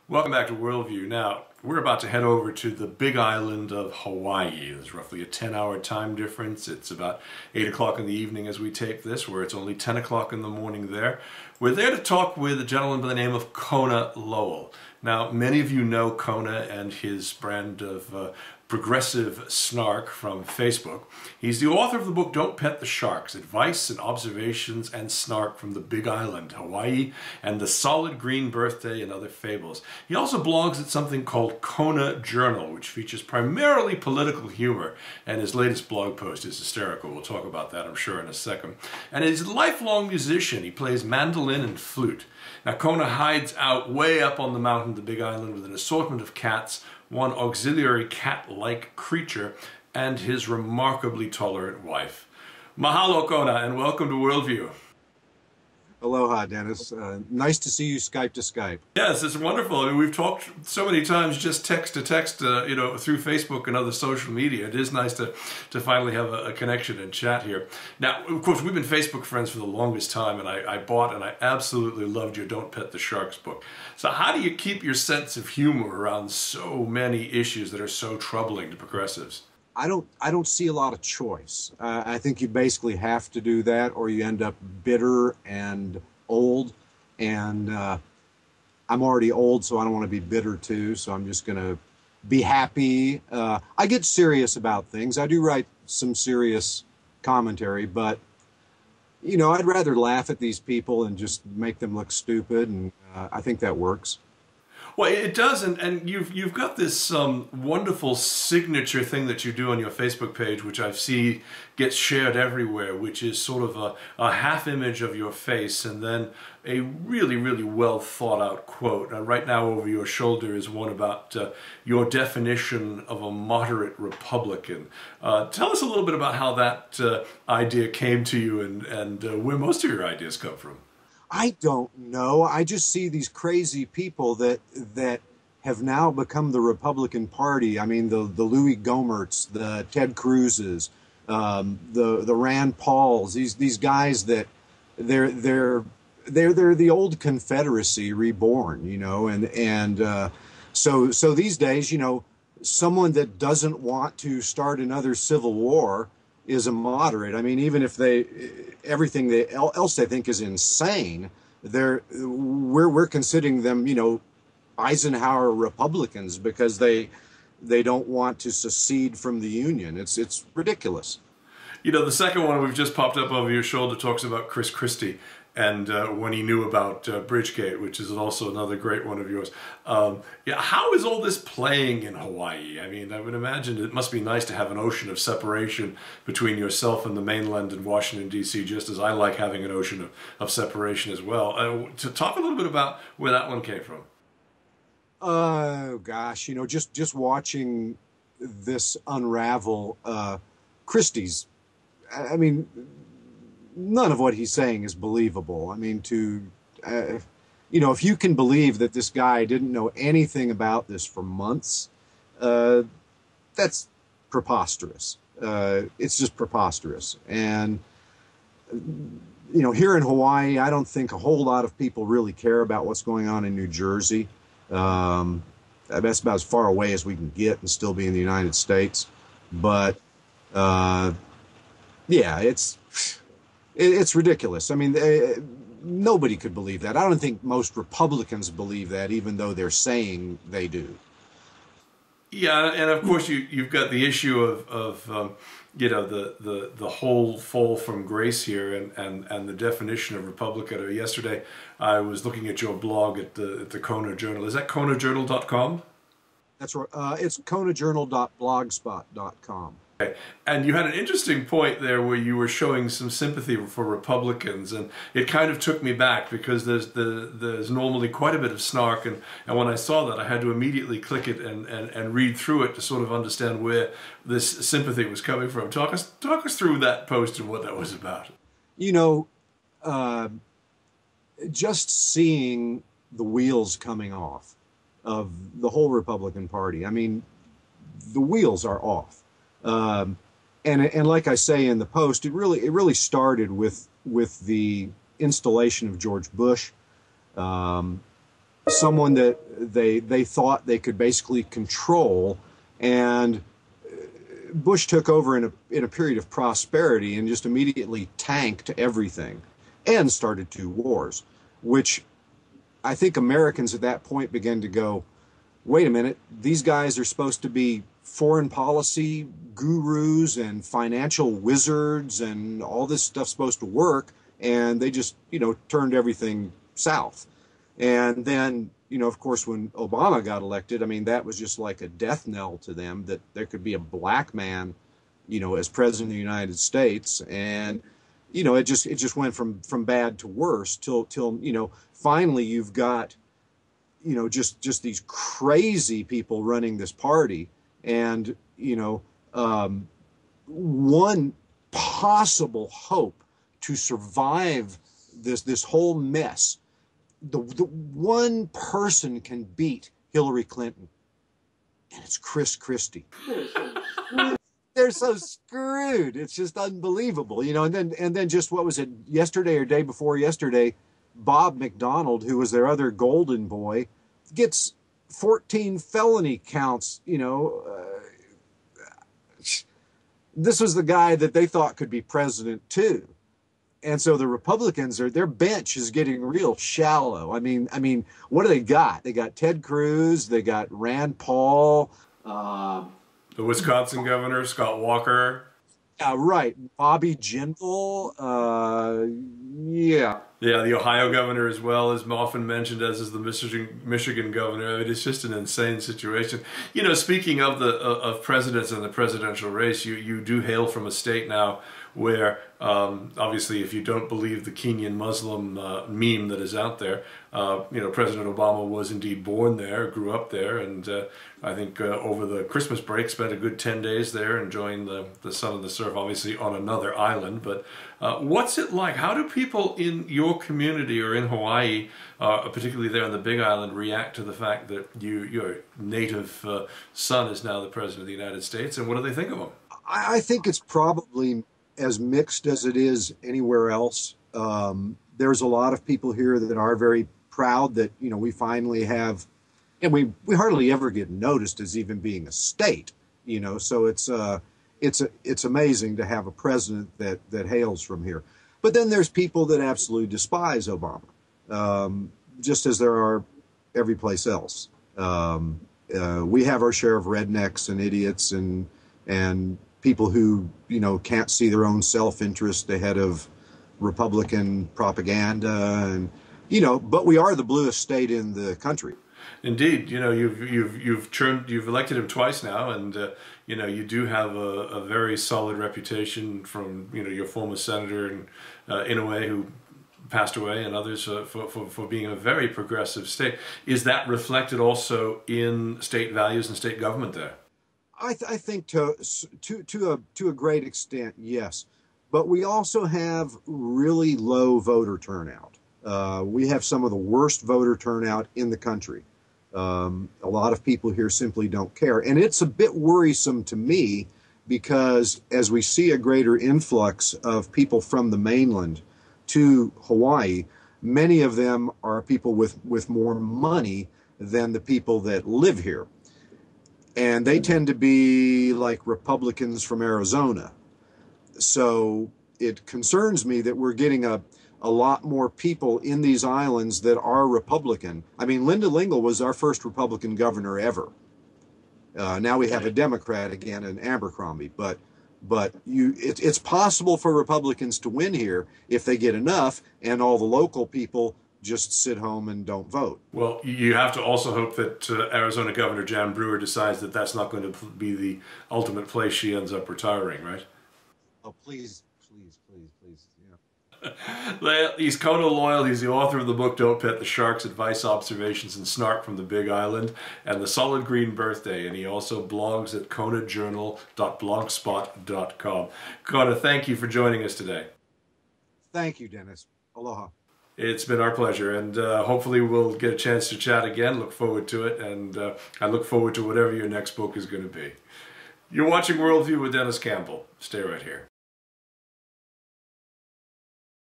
Welcome back to Worldview. Now, we're about to head over to the big island of Hawaii. There's roughly a 10-hour time difference. It's about 8 o'clock in the evening as we tape this, where it's only 10 o'clock in the morning there. We're there to talk with a gentleman by the name of Kona Lowell. Now, many of you know Kona and his brand of progressive snark from Facebook. He's the author of the book Don't Pet the Sharks, Advice and Observations and Snark from the Big Island, Hawaii, and the Solid Green Birthday and Other Fables. He also blogs at something called Kona Journal, which features primarily political humor, and his latest blog post is hysterical. We'll talk about that, I'm sure, in a second. And he's a lifelong musician. He plays mandolin and flute. Now, Kona hides out way up on the mountain, the Big Island, with an assortment of cats, one auxiliary cat-like creature, and his remarkably tolerant wife. Mahalo, Kona, and welcome to Worldview. Aloha, Dennis. Nice to see you Skype to Skype. Yes, it's wonderful. I mean, we've talked so many times just text to text, through Facebook and other social media. It is nice to finally have a connection and chat here. Now, of course, we've been Facebook friends for the longest time, and I bought and I absolutely loved your Don't Pet the Sharks book. So how do you keep your sense of humor around so many issues that are so troubling to progressives? I don't see a lot of choice. I think you basically have to do that, or you end up bitter and old. And I'm already old, so I don't want to be bitter too. So I'm just going to be happy. I get serious about things. I do write some serious commentary, but I'd rather laugh at these people and just make them look stupid, and I think that works. Well, it does, and you've got this wonderful signature thing that you do on your Facebook page, which I see gets shared everywhere, which is sort of a half image of your face and then a really, really well thought out quote. Right now over your shoulder is one about your definition of a moderate Republican. Tell us a little bit about how that idea came to you and where most of your ideas come from. I don't know. I just see these crazy people that have now become the Republican Party. I mean, the Louis Gohmerts, the Ted Cruzes, the Rand Pauls. These guys that they're the old Confederacy reborn. So these days, someone that doesn't want to start another civil war is a moderate. I mean, even if everything else they think is insane, we're considering them, Eisenhower Republicans, because they don't want to secede from the Union. It's ridiculous. The second one we've just popped up over your shoulder talks about Chris Christie and when he knew about Bridgegate, which is also another great one of yours. How is all this playing in Hawaii? I mean, I would imagine it must be nice to have an ocean of separation between yourself and the mainland and Washington, D.C., just as I like having an ocean of separation as well. To talk a little bit about where that one came from. Oh, gosh, just watching this unravel. Christie's, I mean, none of what he's saying is believable. I mean, if you can believe that this guy didn't know anything about this for months, that's preposterous. It's just preposterous. And, here in Hawaii, I don't think a whole lot of people really care about what's going on in New Jersey. That's about as far away as we can get and still be in the United States. But, yeah, it's ridiculous. I mean, nobody could believe that. I don't think most Republicans believe that, even though they're saying they do. Yeah, and of course you've got the issue of the whole fall from grace here and the definition of Republican. Yesterday I was looking at your blog at the Kona Journal. Is that konajournal.com? That's right. It's konajournal.blogspot.com. Okay. And you had an interesting point there where you were showing some sympathy for Republicans, and it kind of took me back because there's normally quite a bit of snark, and when I saw that I had to immediately click it and read through it to sort of understand where this sympathy was coming from. Talk us through that post and what that was about. Just seeing the wheels coming off of the whole Republican Party. I mean, the wheels are off. And like I say in the post, it really started with the installation of George Bush, someone that they thought they could basically control. And Bush took over in a period of prosperity and just immediately tanked everything and started two wars, which I think Americans at that point began to go, wait a minute, these guys are supposed to be foreign policy gurus and financial wizards and all this stuff's supposed to work, and they just, turned everything south. And then, of course, when Obama got elected, I mean, that was just like a death knell to them, that there could be a black man, as president of the United States. And, it just went from bad to worse till finally you've got, just these crazy people running this party. And, one possible hope to survive this whole mess, the one person can beat Hillary Clinton, and it's Chris Christie. They're so screwed. It's just unbelievable, And then just, what was it, yesterday or day before yesterday, Bob McDonald, who was their other golden boy, gets 14 felony counts. This was the guy that they thought could be president too. And so the Republicans, their bench is getting real shallow. I mean, what do they got? They got Ted Cruz, they got Rand Paul, the Wisconsin governor, Scott Walker. Right, Bobby Jindal, yeah. Yeah, the Ohio governor as well is often mentioned, as is the Michigan governor. I mean, it's just an insane situation. Speaking of of presidents and the presidential race, you do hail from a state now where, obviously, if you don't believe the Kenyan Muslim meme that is out there, President Obama was indeed born there, grew up there, and I think over the Christmas break spent a good 10 days there enjoying the sun and the surf, obviously on another island. But what's it like? How do people in your community or in Hawaii, particularly there on the Big Island, react to the fact that your native son is now the President of the United States, and what do they think of him? I think it's probably as mixed as it is anywhere else. There's a lot of people here that are very proud that, we finally have, and we hardly ever get noticed as even being a state, so it's amazing to have a president that hails from here. But then there's people that absolutely despise Obama, just as there are every place else. We have our share of rednecks and idiots and people who, can't see their own self-interest ahead of Republican propaganda, and, but we are the bluest state in the country. Indeed, you've elected him twice now, and you do have a very solid reputation from your former senator and Inouye, who passed away, and others for being a very progressive state. Is that reflected also in state values and state government there? I think to a great extent, yes. But we also have really low voter turnout. We have some of the worst voter turnout in the country. A lot of people here simply don't care. And it's a bit worrisome to me, because as we see a greater influx of people from the mainland to Hawaii, many of them are people with more money than the people that live here. And they tend to be like Republicans from Arizona. So it concerns me that we're getting a lot more people in these islands that are Republican. I mean, Linda Lingle was our first Republican governor ever. Now we have a Democrat again in Abercrombie. But it's possible for Republicans to win here if they get enough, and all the local people just sit home and don't vote. Well, you have to also hope that Arizona Governor Jan Brewer decides that that's not going to be the ultimate place she ends up retiring, right? Oh, please, please, please, please. Well, he's Kona Lowell. He's the author of the book Don't Pet the Sharks, Advice, Observations, and Snark from the Big Island, and The Solid Green Birthday. And he also blogs at konajournal.blogspot.com. Kona, thank you for joining us today. Thank you, Dennis. Aloha. It's been our pleasure, and hopefully we'll get a chance to chat again. Look forward to it, and I look forward to whatever your next book is going to be. You're watching Worldview with Dennis Campbell. Stay right here.